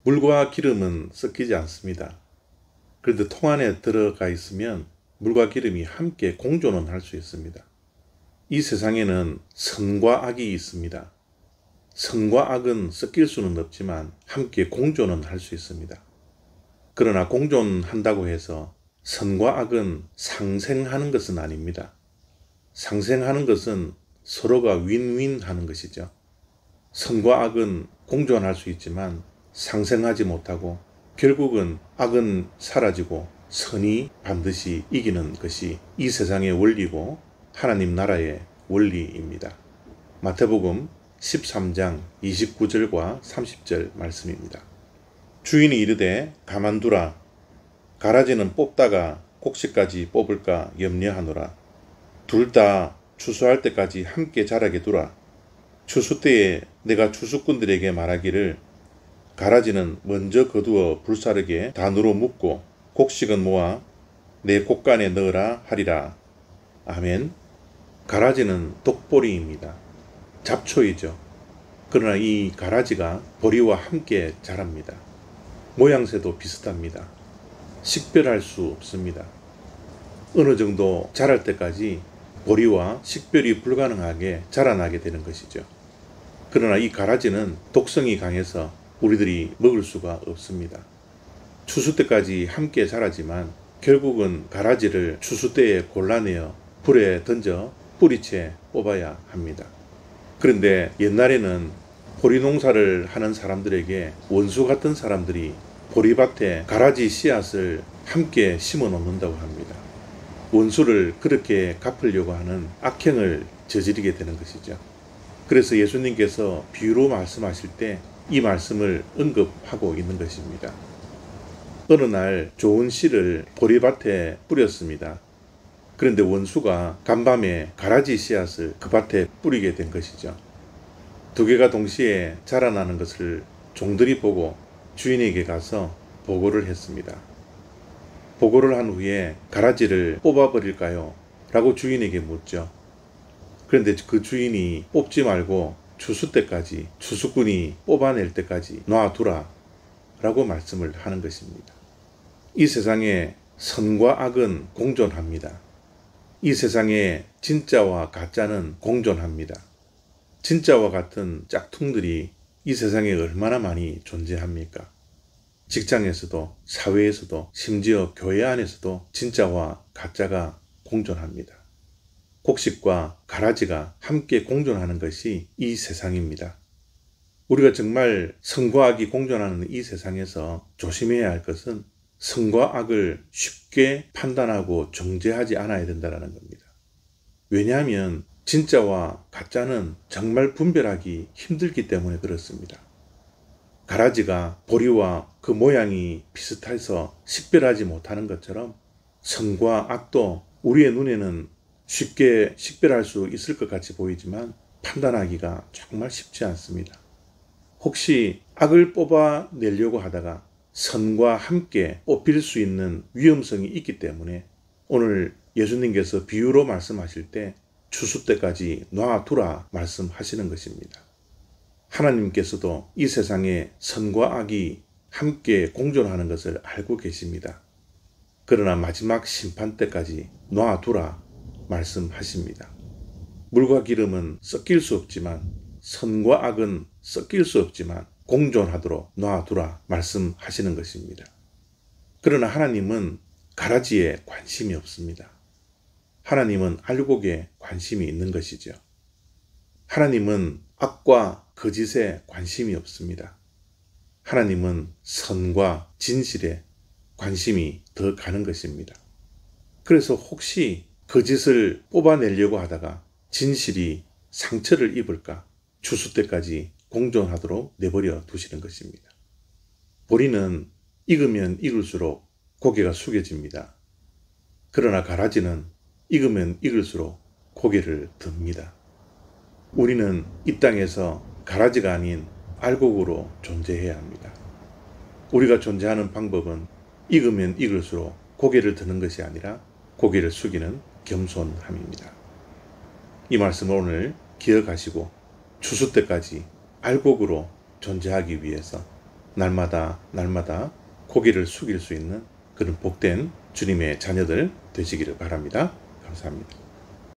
물과 기름은 섞이지 않습니다. 그런데 통 안에 들어가 있으면 물과 기름이 함께 공존은 할 수 있습니다. 이 세상에는 선과 악이 있습니다. 선과 악은 섞일 수는 없지만 함께 공존은 할 수 있습니다. 그러나 공존한다고 해서 선과 악은 상생하는 것은 아닙니다. 상생하는 것은 서로가 윈윈 하는 것이죠. 선과 악은 공존할 수 있지만 상생하지 못하고 결국은 악은 사라지고 선이 반드시 이기는 것이 이 세상의 원리고 하나님 나라의 원리입니다. 마태복음 13장 29절과 30절 말씀입니다. 주인이 이르되 가만두라. 가라지는 뽑다가 곡식까지 뽑을까 염려하노라. 둘 다 추수할 때까지 함께 자라게 두라. 추수 때에 내가 추수꾼들에게 말하기를 가라지는 먼저 거두어 불사르게 단으로 묶고 곡식은 모아 내 곡간에 넣으라 하리라. 아멘. 가라지는 독보리입니다. 잡초이죠. 그러나 이 가라지가 보리와 함께 자랍니다. 모양새도 비슷합니다. 식별할 수 없습니다. 어느 정도 자랄 때까지 보리와 식별이 불가능하게 자라나게 되는 것이죠. 그러나 이 가라지는 독성이 강해서 우리들이 먹을 수가 없습니다. 추수 때까지 함께 자라지만 결국은 가라지를 추수 때에 골라내어 불에 던져 뿌리채 뽑아야 합니다. 그런데 옛날에는 보리 농사를 하는 사람들에게 원수 같은 사람들이 보리밭에 가라지 씨앗을 함께 심어 놓는다고 합니다. 원수를 그렇게 갚으려고 하는 악행을 저지르게 되는 것이죠. 그래서 예수님께서 비유로 말씀하실 때 이 말씀을 언급하고 있는 것입니다. 어느 날 좋은 씨를 보리밭에 뿌렸습니다. 그런데 원수가 간밤에 가라지 씨앗을 그 밭에 뿌리게 된 것이죠. 두 개가 동시에 자라나는 것을 종들이 보고 주인에게 가서 보고를 했습니다. 보고를 한 후에 가라지를 뽑아버릴까요? 라고 주인에게 묻죠. 그런데 그 주인이 뽑지 말고 추수 때까지, 추수꾼이 뽑아낼 때까지 놔두라 라고 말씀을 하는 것입니다. 이 세상에 선과 악은 공존합니다. 이 세상에 진짜와 가짜는 공존합니다. 진짜와 같은 짝퉁들이 이 세상에 얼마나 많이 존재합니까? 직장에서도, 사회에서도, 심지어 교회 안에서도 진짜와 가짜가 공존합니다. 곡식과 가라지가 함께 공존하는 것이 이 세상입니다. 우리가 정말 선과 악이 공존하는 이 세상에서 조심해야 할 것은 선과 악을 쉽게 판단하고 정죄하지 않아야 된다는 겁니다. 왜냐하면 진짜와 가짜는 정말 분별하기 힘들기 때문에 그렇습니다. 가라지가 보리와 그 모양이 비슷해서 식별하지 못하는 것처럼 선과 악도 우리의 눈에는 쉽게 식별할 수 있을 것 같이 보이지만 판단하기가 정말 쉽지 않습니다. 혹시 악을 뽑아내려고 하다가 선과 함께 뽑힐 수 있는 위험성이 있기 때문에 오늘 예수님께서 비유로 말씀하실 때 추수 때까지 놔두라 말씀하시는 것입니다. 하나님께서도 이 세상에 선과 악이 함께 공존하는 것을 알고 계십니다. 그러나 마지막 심판 때까지 놔두라 말씀하십니다. 물과 기름은 섞일 수 없지만 선과 악은 섞일 수 없지만 공존하도록 놔두라 말씀하시는 것입니다. 그러나 하나님은 가라지에 관심이 없습니다. 하나님은 알곡에 관심이 있는 것이죠. 하나님은 악과 거짓에 관심이 없습니다. 하나님은 선과 진실에 관심이 더 가는 것입니다. 그래서 혹시 거짓을 뽑아내려고 하다가 진실이 상처를 입을까 추수 때까지 공존하도록 내버려 두시는 것입니다. 보리는 익으면 익을수록 고개가 숙여집니다. 그러나 가라지는 익으면 익을수록 고개를 듭니다. 우리는 이 땅에서 가라지가 아닌 알곡으로 존재해야 합니다. 우리가 존재하는 방법은 익으면 익을수록 고개를 드는 것이 아니라 고개를 숙이는 겸손함입니다. 이 말씀을 오늘 기억하시고 추수 때까지 알곡으로 존재하기 위해서 날마다 고개를 숙일 수 있는 그런 복된 주님의 자녀들 되시기를 바랍니다. 감사합니다.